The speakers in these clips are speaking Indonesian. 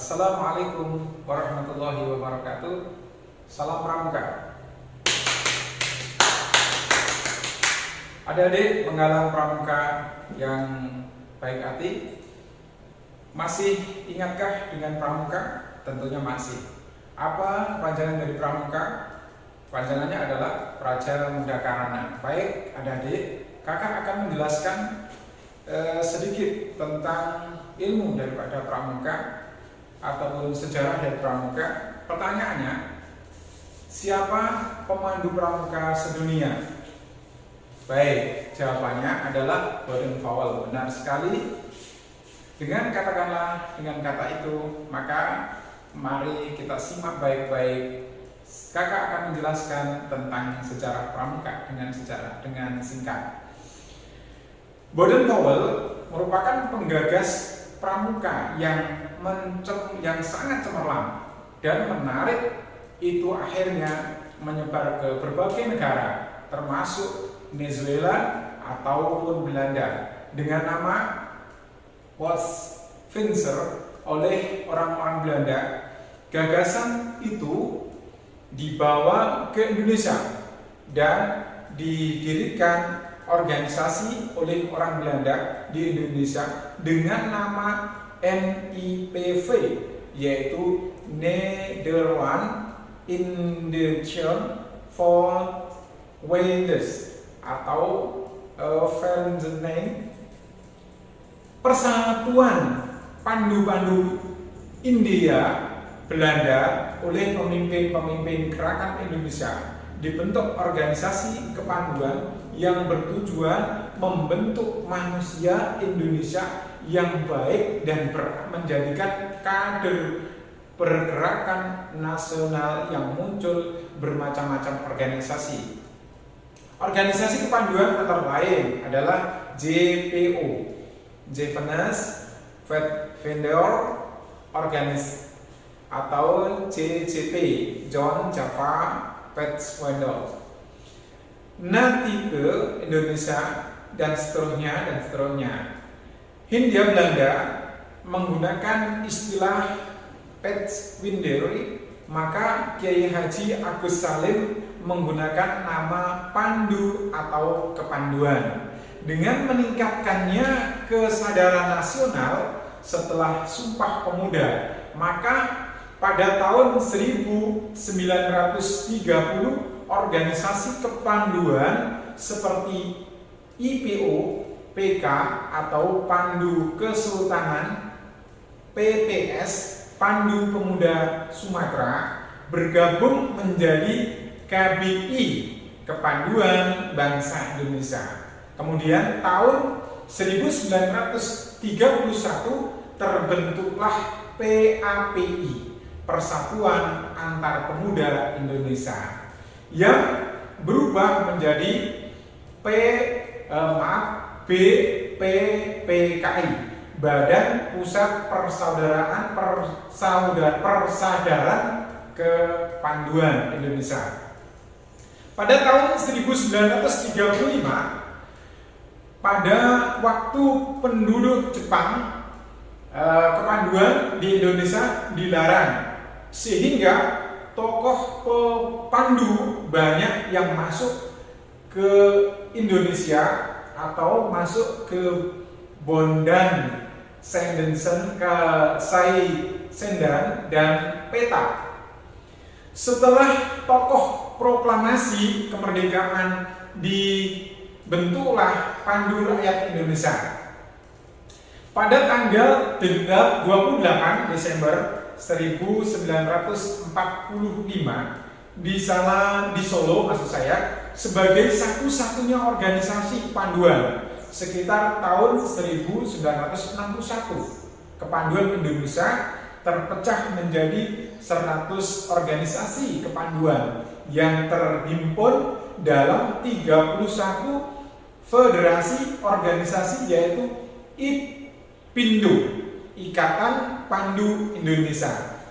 Assalamualaikum warahmatullahi wabarakatuh. Salam Pramuka. Adik-adik penggalang Pramuka yang baik hati, masih ingatkah dengan Pramuka? Tentunya masih. Apa panjangan dari Pramuka? Panjangannya adalah Praja Muda Karana. Baik adik-adik, kakak akan menjelaskan sedikit tentang ilmu daripada Pramuka ataupun sejarah dari Pramuka. Pertanyaannya, siapa pemandu Pramuka sedunia? Baik, jawabannya adalah Baden Powell. Benar sekali. Dengan kata itu, maka mari kita simak baik-baik. Kakak akan menjelaskan tentang sejarah Pramuka dengan singkat. Baden Powell merupakan penggagas Pramuka yang sangat cemerlang dan menarik. Itu akhirnya menyebar ke berbagai negara, termasuk Venezuela ataupun Belanda, dengan nama Wattsvinser oleh orang-orang Belanda. Gagasan itu dibawa ke Indonesia dan didirikan organisasi oleh orang Belanda di Indonesia dengan nama NIPV, yaitu Nederland Indonesian for Wales atau Vereniging Persatuan Pandu-Pandu India Belanda oleh pemimpin-pemimpin gerakan Indonesia. Dibentuk organisasi kepanduan yang bertujuan membentuk manusia Indonesia yang baik dan menjadikan kader pergerakan nasional yang muncul bermacam-macam organisasi. Organisasi kepanduan antara lain adalah JPO, Japanese Vendor Organization, atau JJP, John Java Pathfinder, Natipe Indonesia, dan seterusnya. Hindia Belanda menggunakan istilah Pathfinder, maka Kiai Haji Agus Salim menggunakan nama Pandu atau Kepanduan. Dengan meningkatkannya kesadaran nasional setelah Sumpah Pemuda, maka pada tahun 1930 organisasi kepanduan seperti IPO, PK atau Pandu Kesultanan, PPS, Pandu Pemuda Sumatera, bergabung menjadi KBI, Kepanduan Bangsa Indonesia. Kemudian tahun 1931 terbentuklah PAPI, Persatuan Antar Pemuda Indonesia, yang berubah menjadi BPPKI, Badan Pusat Persaudaraan Kepanduan Indonesia. Pada tahun 1935, pada waktu penduduk Jepang, kepanduan di Indonesia dilarang, sehingga tokoh pepandu banyak yang masuk ke Indonesia atau masuk ke Bondan, Sendensen, ke Sendan, dan Peta. Setelah tokoh proklamasi kemerdekaan, dibentuklah Pandu Rakyat Indonesia. Pada tanggal 28 Desember 1945 di Solo sebagai satu-satunya organisasi kepanduan sekitar tahun 1961. Kepanduan Indonesia terpecah menjadi 100 organisasi kepanduan yang terhimpun dalam 31 federasi organisasi, yaitu IPINDO, Ikatan Pandu Indonesia.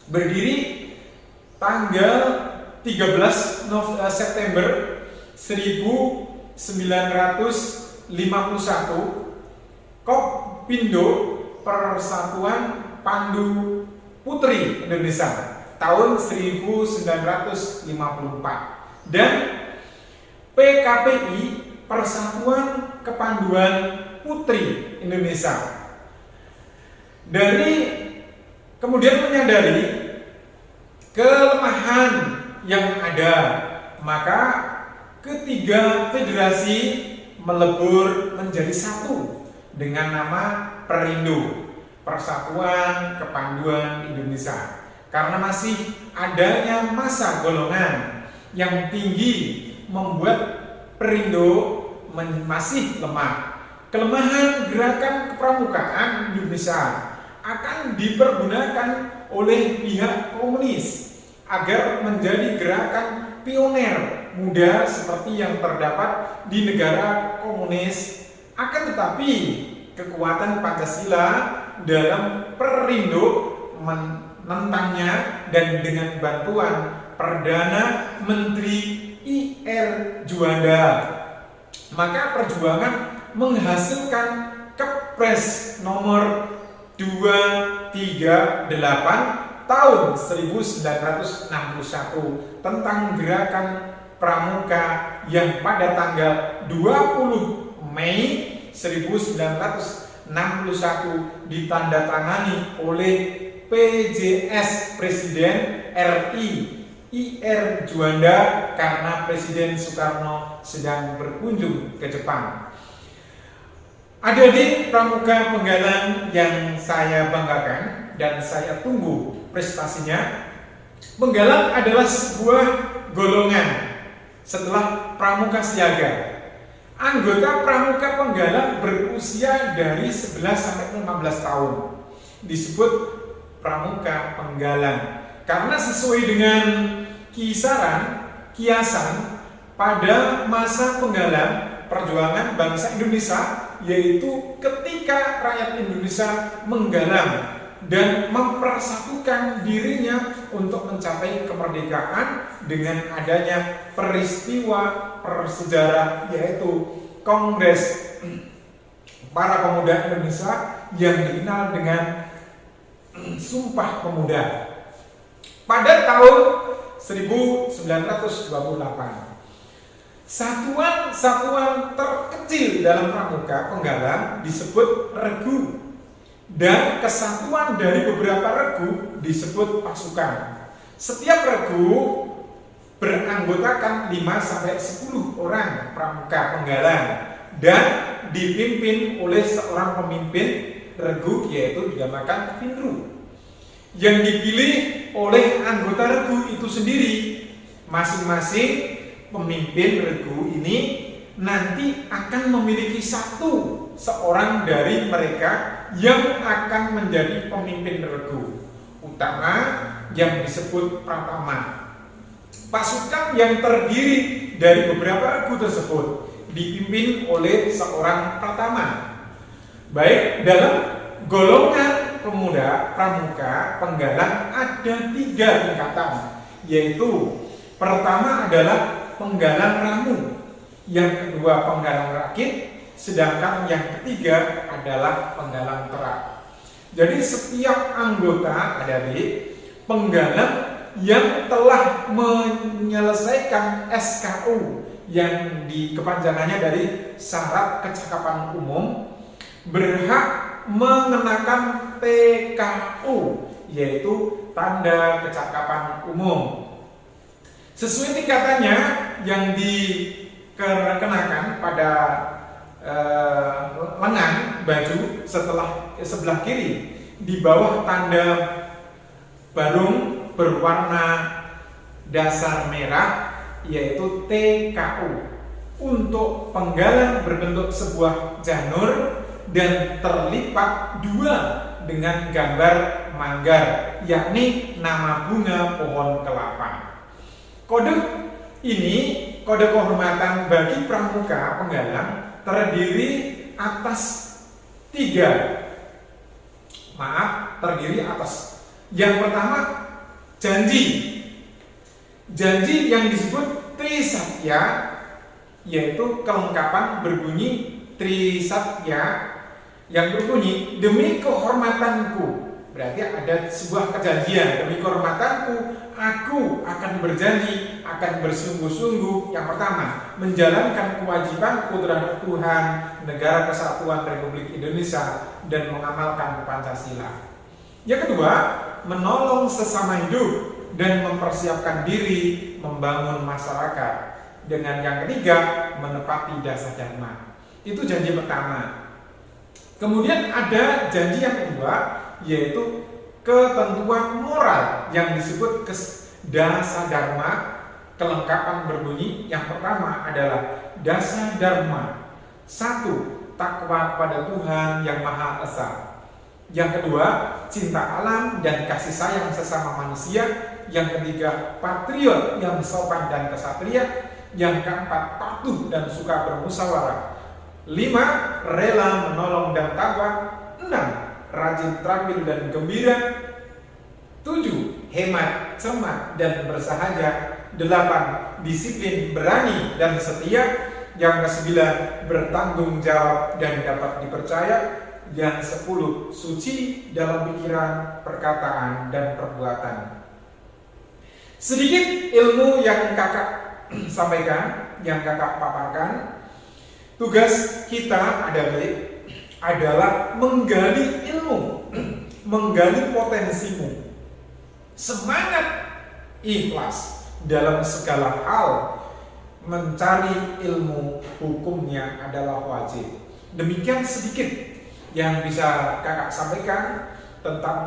Berdiri tanggal 13 September 1951, Koppindo, Persatuan Pandu Putri Indonesia tahun 1954 dan PKPI Persatuan Kepanduan Putri Indonesia. Dari kemudian menyadari kelemahan yang ada, maka ketiga federasi melebur menjadi satu dengan nama Perindo, Persatuan Kepanduan Indonesia. Karena masih adanya massa golongan yang tinggi membuat Perindo masih lemah. Kelemahan gerakan kepramukaan Indonesia akan dipergunakan oleh pihak komunis agar menjadi gerakan pioner muda seperti yang terdapat di negara komunis. Akan tetapi kekuatan Pancasila dalam Perindo menentangnya, dan dengan bantuan Perdana Menteri I.R. Juanda, maka perjuangan menghasilkan Kepres nomor 238 tahun 1961 tentang gerakan pramuka yang pada tanggal 20 Mei 1961 ditandatangani oleh PJS Presiden RI I.R. Juanda karena Presiden Soekarno sedang berkunjung ke Jepang. Adik-adik pramuka Penggalan yang saya banggakan dan saya tunggu prestasinya, Penggalan adalah sebuah golongan setelah pramuka siaga. Anggota pramuka Penggalan berusia dari 11 sampai 15 tahun. Disebut pramuka Penggalan karena sesuai dengan kiasan pada masa Penggalan perjuangan bangsa Indonesia, yaitu ketika rakyat Indonesia menggalang dan mempersatukan dirinya untuk mencapai kemerdekaan dengan adanya peristiwa bersejarah, yaitu Kongres para Pemuda Indonesia yang dikenal dengan Sumpah Pemuda pada tahun 1928. Satuan-satuan terkecil dalam pramuka Penggalan disebut regu, dan kesatuan dari beberapa regu disebut pasukan. Setiap regu beranggotakan 5-10 orang pramuka Penggalan dan dipimpin oleh seorang pemimpin regu, yaitu dinamakan Kepindru, yang dipilih oleh anggota regu itu sendiri. Masing-masing pemimpin regu ini nanti akan memiliki seorang dari mereka yang akan menjadi pemimpin regu utama yang disebut pratama. Pasukan yang terdiri dari beberapa regu tersebut dipimpin oleh seorang pratama. Baik, dalam golongan pemuda pramuka Penggalan ada 3 tingkatan, yaitu pertama adalah Penggalan Ramu, yang kedua Penggalan Rakit, sedangkan yang ketiga adalah Penggalan Terak. Jadi setiap anggota adik Penggalan yang telah menyelesaikan SKU yang kepanjangannya dari Syarat Kecakapan Umum berhak mengenakan TKU, yaitu Tanda Kecakapan Umum. Sesuai tingkatannya yang dikenakan pada lengan baju sebelah kiri di bawah tanda barung berwarna dasar merah, yaitu TKU. Untuk Penggalan berbentuk sebuah janur dan terlipat 2 dengan gambar manggar, yakni nama bunga pohon kelapa. Kode ini, kode kehormatan bagi pramuka Penggalan, terdiri atas 3. Yang pertama, janji. Janji yang disebut Trisatya, yaitu kelengkapan berbunyi Trisatya yang berbunyi demi kehormatanku. Berarti ada sebuah kejadian, demi kehormatanku, aku akan berjanji, akan bersungguh-sungguh. Yang pertama, menjalankan kewajibanku terhadap Tuhan, Negara Kesatuan Republik Indonesia, dan mengamalkan Pancasila. Yang kedua, menolong sesama hidup dan mempersiapkan diri membangun masyarakat. Dengan yang ketiga, menepati dasa dharma. Itu janji pertama. Kemudian ada janji yang kedua, yaitu ketentuan moral yang disebut dasa dharma. Kelengkapan berbunyi, yang pertama adalah dasa dharma. 1. Takwa kepada Tuhan yang Maha Esa. Yang kedua, cinta alam dan kasih sayang sesama manusia. Yang ketiga, patriot yang sopan dan kesatria. Yang keempat, patuh dan suka bermusyawarah. 5. Rela menolong dan takwa. 6. Rajin terampil dan gembira. 7. Hemat, cermat dan bersahaja. 8. Disiplin, berani dan setia. Yang ke-9, bertanggung jawab dan dapat dipercaya. Yang 10, suci dalam pikiran, perkataan, dan perbuatan. Sedikit ilmu yang kakak sampaikan, yang kakak paparkan. Tugas kita adalah menggali ilmu, menggali potensimu. Semangat, ikhlas dalam segala hal. Mencari ilmu hukumnya adalah wajib. Demikian sedikit yang bisa kakak sampaikan tentang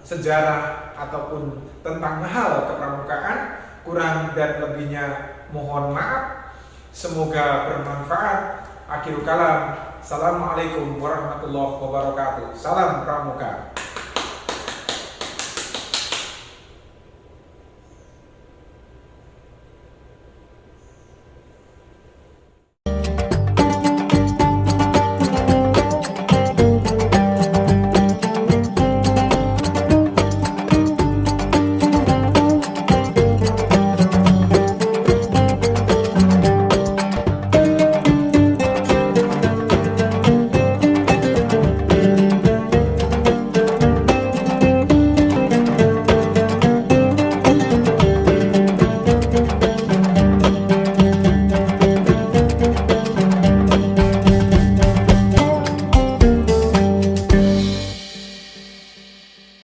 sejarah ataupun tentang hal kepramukaan. Kurang dan lebihnya mohon maaf. Semoga bermanfaat. Akhirul kalam. Assalamualaikum warahmatullahi wabarakatuh. Salam pramuka.